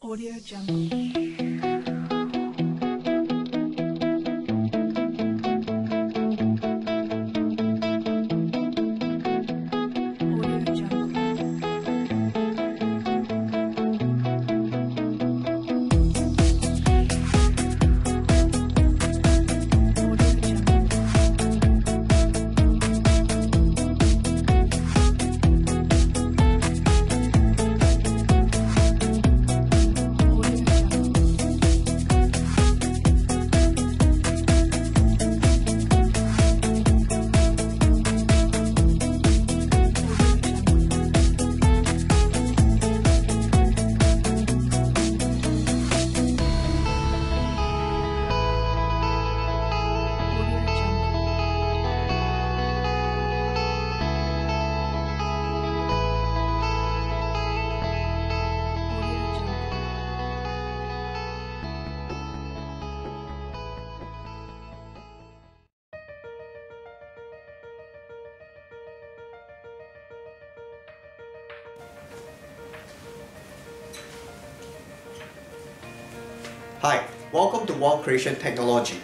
Audio Jungle. Audio Jungle. Audio Jungle. Audio Jungle. Audio Jungle. Audio Jungle. Audio Jungle. Hi, welcome to Wealth Creation Technology.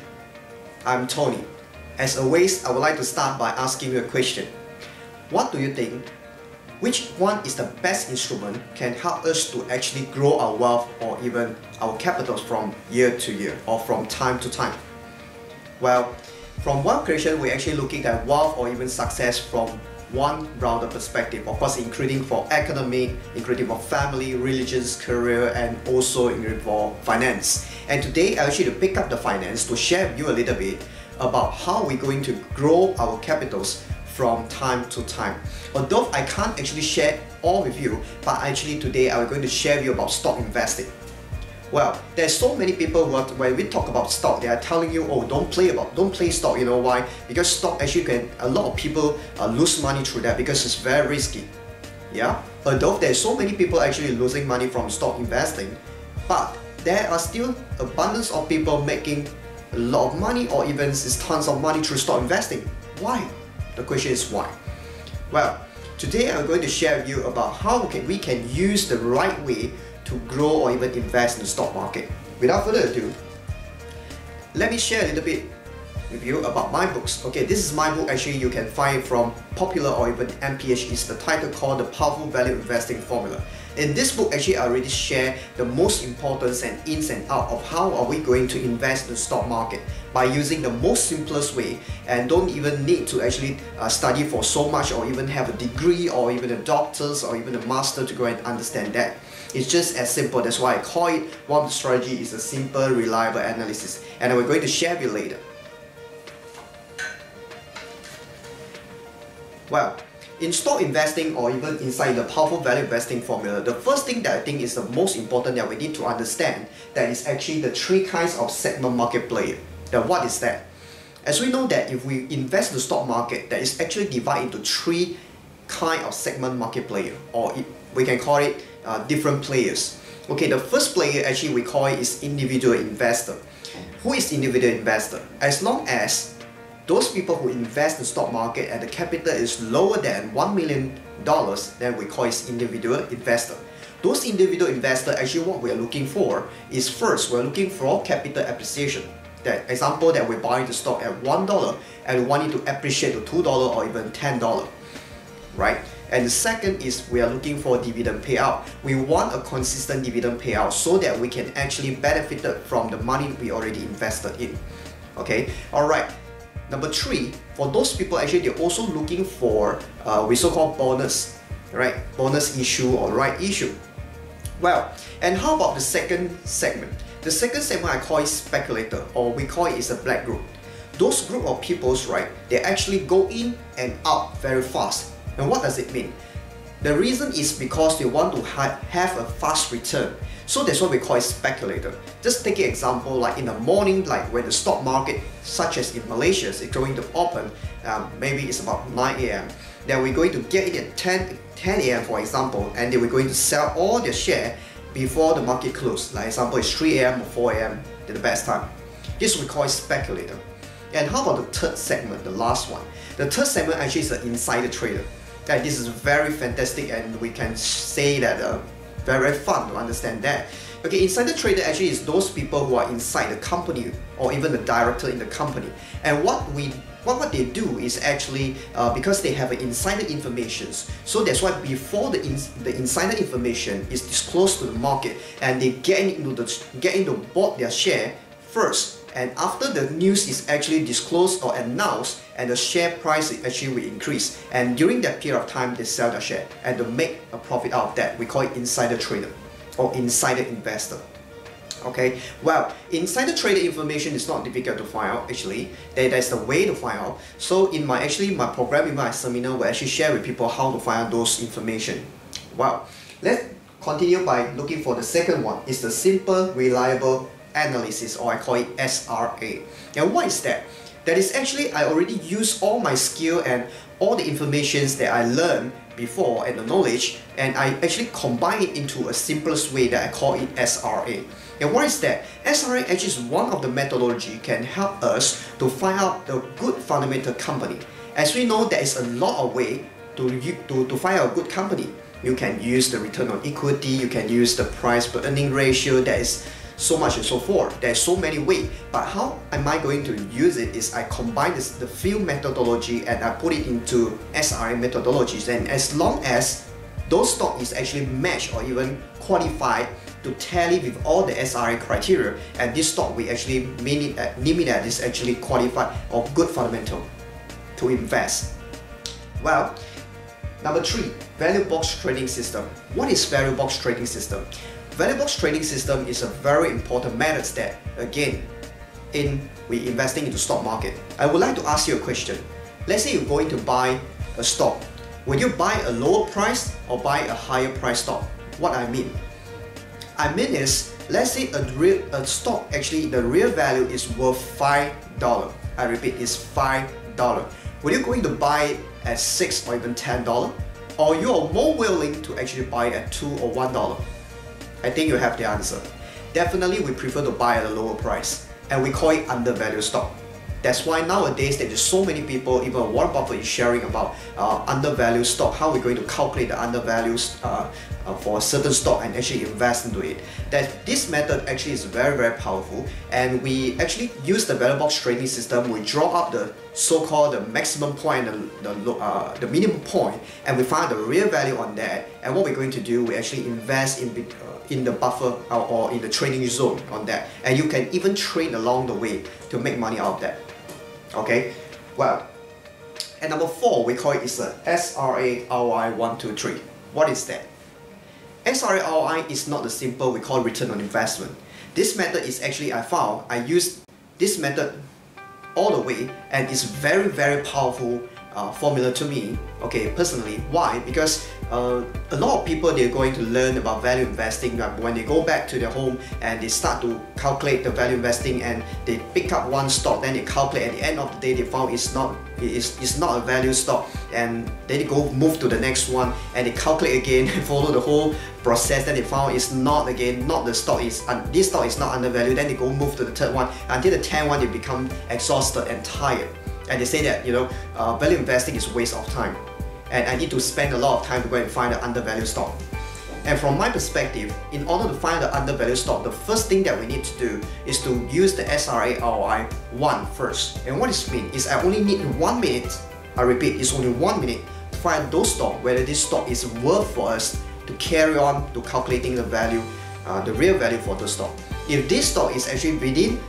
I'm Tony. As always, I would like to start by asking you a question. What do you think? Which one is the best instrument can help us to actually grow our wealth or even our capitals from year to year or from time to time? Well, from wealth creation, we're actually looking at wealth or even success from one broader perspective, of course, including for academic, including for family, religious, career, and also including for finance. And today, I actually to pick up the finance to share with you a little bit about how we're going to grow our capitals from time to time. Although I can't actually share all with you, but actually today I'm going to share with you about stock investing. Well, there's so many people when we talk about stock, they are telling you, oh, don't play stock. You know why? Because stock actually a lot of people lose money through that because it's very risky. Yeah. Although there's so many people actually losing money from stock investing, but there are still abundance of people making a lot of money or even tons of money through stock investing. Why? The question is why? Well, today I'm going to share with you about how we can use the right way to grow or even invest in the stock market. Without further ado, let me share a little bit with you about my books. Okay, this is my book. Actually, you can find it from Popular or even MPH. It's the title called The Powerful Value Investing Formula. In this book, actually, I already share the most important and ins and out of how are we going to invest in the stock market by using the most simplest way, and don't even need to actually study for so much or even have a degree or even a doctor's or even a master to go and understand that. It's just as simple. That's why I call it one of the strategy is a simple, reliable analysis, and we're going to share with you later. Well, in stock investing or even inside the powerful value investing formula, the first thing that I think is the most important that we need to understand that is actually the three kinds of segment market player. Now, what is that? As we know that if we invest in the stock market, that is actually divided into three kind of segment market player, or we can call it different players. Okay, the first player actually we call it is individual investor. Who is individual investor? As long as those people who invest in the stock market and the capital is lower than $1 million, then we call it individual investor. Those individual investors, actually what we are looking for is first, we're looking for capital appreciation. That example that we're buying the stock at $1 and we want it to appreciate to $2 or even $10, right? And the second is we are looking for dividend payout. We want a consistent dividend payout so that we can actually benefit from the money we already invested in. Okay, all right. Number three, for those people actually they're also looking for we so-called bonus, right? Bonus issue or right issue. Well, and how about the second segment? The second segment I call it speculator, or we call it is a black group. Those group of peoples, right? They actually go in and out very fast. And what does it mean? The reason is because they want to have a fast return. So that's what we call it speculator. Just take an example like in the morning, like when the stock market, such as in Malaysia, is going to open, maybe it's about 9 a.m. Then we're going to get in at 10 a.m. for example, and then we're going to sell all their share before the market closes. Like example, it's 3 a.m. or 4 a.m. the best time. This we call it speculator. And how about the third segment, the last one? The third segment actually is an insider trader. And this is very fantastic, and we can say that very fun to understand that. Okay, insider trader actually is those people who are inside the company or even the director in the company. And what they do is actually because they have insider information. So that's why before the insider information is disclosed to the market, and they get into bought their share first. And after the news is actually disclosed or announced, and the share price actually will increase, and during that period of time they sell their share and to make a profit out of that. We call it insider trader or insider investor. Okay, well, insider trader information is not difficult to find out. Actually, there's a way to find out. So in my program, in my seminar, we actually share with people how to find out those information. Well, let's continue by looking for the second one. It's the simple, reliable analysis, or I call it SRA. And what is that? That is actually I already use all my skill and all the informations that I learned before and the knowledge, and I actually combine it into a simplest way that I call it SRA. And what is that? SRA actually is one of the methodology can help us to find out the good fundamental company. As we know, there is a lot of way to find out a good company. You can use the return on equity, you can use the price per earning ratio, there is so much and so forth. There's so many ways, but how am I going to use it is I combine the field methodology and I put it into SRA methodologies, and as long as those stock is actually matched or even qualified to tally with all the SRA criteria, and this stock we actually name it that is actually qualified or good fundamental to invest. Well, number 3, value box trading system. What is value box trading system? Value box trading system is a very important method that, again, we investing into stock market. I would like to ask you a question. Let's say you're going to buy a stock. Would you buy a lower price or buy a higher price stock? What I mean is, let's say a stock actually the real value is worth $5. I repeat, it's $5. Would you going to buy it at $6 or even $10? Or you are more willing to actually buy at $2 or $1? I think you have the answer. Definitely we prefer to buy at a lower price, and we call it undervalued stock. That's why nowadays there is so many people, even Warren Buffett is sharing about undervalued stock, how we're going to calculate the undervalued for a certain stock and actually invest into it. That this method actually is very powerful, and we actually use the value box trading system. We draw up the so-called the maximum point and the minimum point, and we find the real value on that. And what we're going to do, we actually invest in the buffer or in the trading zone on that, and you can even trade along the way to make money out of that. Okay, well, and number 4 we call it is a SRA ROI 1, 2, 3. What is that? SRA ROI is not the simple we call return on investment. This method is actually I use this method all the way, and it's very powerful formula to me. Okay, personally, why? Because a lot of people, they're going to learn about value investing when they go back to their home and they start to calculate the value investing, and they pick up one stock, then they calculate, at the end of the day they found it's not a value stock, and then they move to the next one and they calculate again and follow the whole process, then they found it's not the stock this stock is not undervalued, then they move to the third one, until the 10th one they become exhausted and tired. And they say that, value investing is a waste of time, and I need to spend a lot of time to go and find the undervalued stock. And from my perspective, in order to find the undervalued stock, the first thing that we need to do is to use the SRA ROI 1 first. And what it means is I only need 1 minute, I repeat, it's only 1 minute to find those stocks, whether this stock is worth for us to carry on to calculating the value, the real value for the stock. If this stock is actually within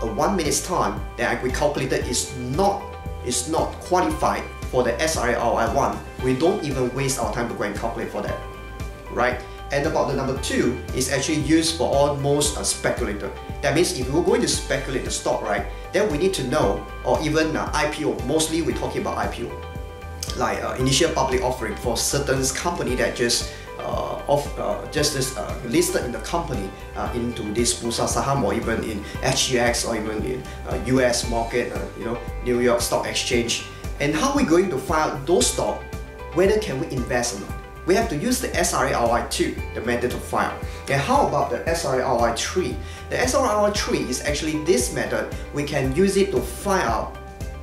a 1 minute's time, then we calculated is not qualified for the SRA ROI 1, we don't even waste our time to go and calculate for that, right? And about the number 2 is actually used for almost a speculator. That means if we're going to speculate the stock, right, then we need to know, or even IPO, mostly we're talking about IPO, like initial public offering for certain company that just listed in the company into this Bursa Saham, or even in SGX, or even in US market, New York Stock Exchange. And how are we going to find those stocks, whether can we invest or not? We have to use the SRA ROI 2, the method to find out. And how about the SRA ROI 3? The SRA ROI 3 is actually this method. We can use it to find out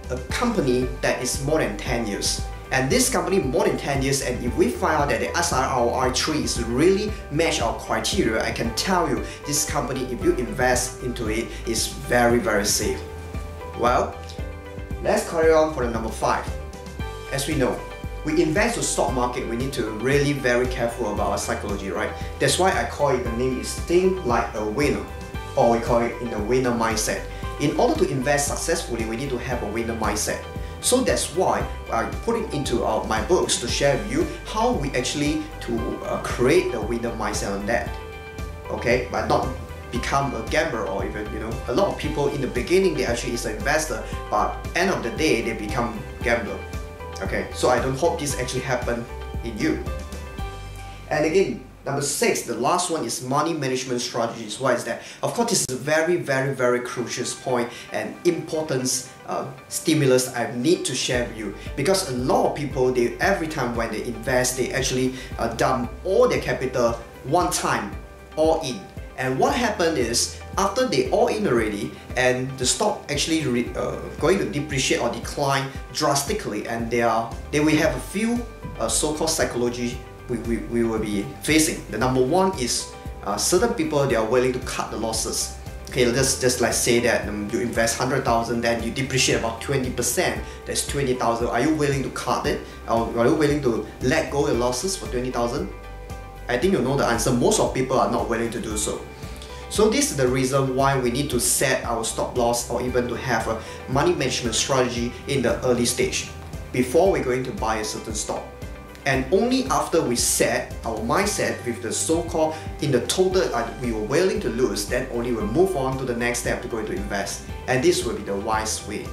a company that is more than 10 years. And this company more than 10 years, and if we find out that the SRA ROI tree is really match our criteria, I can tell you this company, if you invest into it, is very, very safe. Well, let's carry on for the number 5. As we know, we invest in stock market, we need to really very careful about our psychology, right? That's why I call it, the name is think like a winner, or we call it in the winner mindset. In order to invest successfully, we need to have a winner mindset. So that's why I put it into my books to share with you how we actually create the winner mindset on that. Okay, but not become a gambler, or even, you know, a lot of people in the beginning they actually is an investor, but end of the day they become gambler. Okay, so I don't hope this actually happen in you. And again, number 6, the last one is money management strategies. Why is that? Of course, this is a very, very, very crucial point and important stimulus I need to share with you, because a lot of people, they every time when they invest, they actually dump all their capital one time, all in. And what happened is, after they all in already, and the stock actually going to depreciate or decline drastically, and they will have a few so-called psychology we will be facing. The number 1 is certain people, they are willing to cut the losses. Okay, let's just like say that you invest 100,000, then you depreciate about 20%, that's 20,000. Are you willing to cut it? Or are you willing to let go your losses for 20,000? I think you know the answer. Most of people are not willing to do so. So this is the reason why we need to set our stop loss, or even to have a money management strategy in the early stage before we're going to buy a certain stock. And only after we set our mindset with the so-called in the total we were willing to lose, then only we'll move on to the next step to go to invest. And this will be the wise way.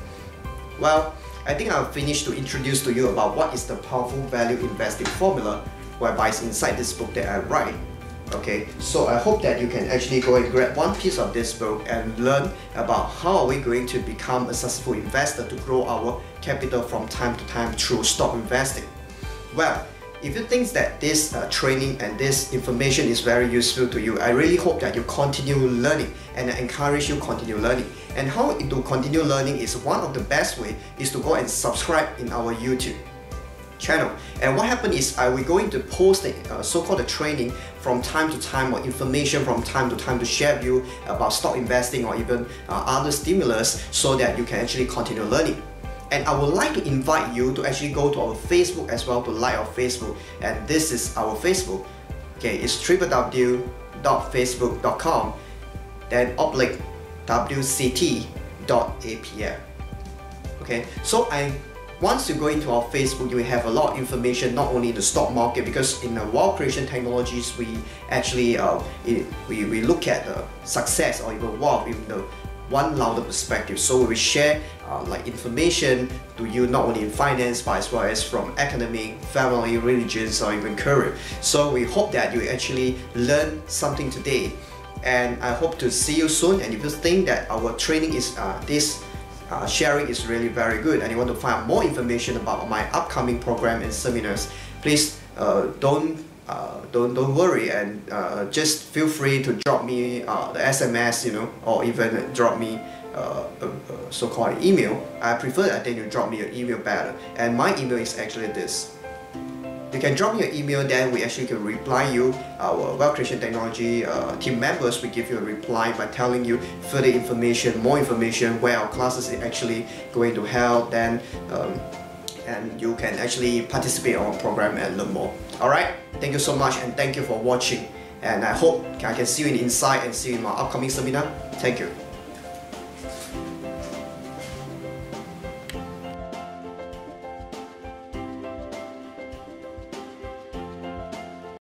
Well, I think I've finished to introduce to you about what is the powerful value investing formula, whereby it's inside this book that I write. Okay, so I hope that you can actually go and grab one piece of this book and learn about how are we going to become a successful investor to grow our capital from time to time through stock investing. Well, if you think that this training and this information is very useful to you, I really hope that you continue learning, and I encourage you continue learning. And how to continue learning is one of the best way is to go and subscribe in our YouTube channel. And what happened is we're going to post the so-called training from time to time, or information from time to time, to share with you about stock investing or even other stimulus, so that you can actually continue learning. And I would like to invite you to actually go to our Facebook as well, to like our Facebook. And this is our Facebook. Okay, it's www.facebook.com then /WCT.apl. Okay, so once you go into our Facebook, you will have a lot of information, not only in the stock market, because in the wealth creation technologies, we actually we look at the success or even wealth in the one louder perspective. So we share like information to you, not only in finance, but as well as from academic, family, religions, or even career. So we hope that you actually learn something today, and I hope to see you soon. And if you think that our training is sharing is really very good, and you want to find out more information about my upcoming program and seminars, please don't worry, and just feel free to drop me the SMS, you know, or even drop me a so-called email. I prefer that then you drop me an email better, and my email is actually this. You can drop me an email, then we actually can reply you. Our wealth creation technology team members will give you a reply by telling you further information, more information, where our classes are actually going to help, then and you can actually participate on our program and learn more. Alright, thank you so much, and thank you for watching, and I hope I can see you in Inside and see you in my upcoming seminar. Thank you.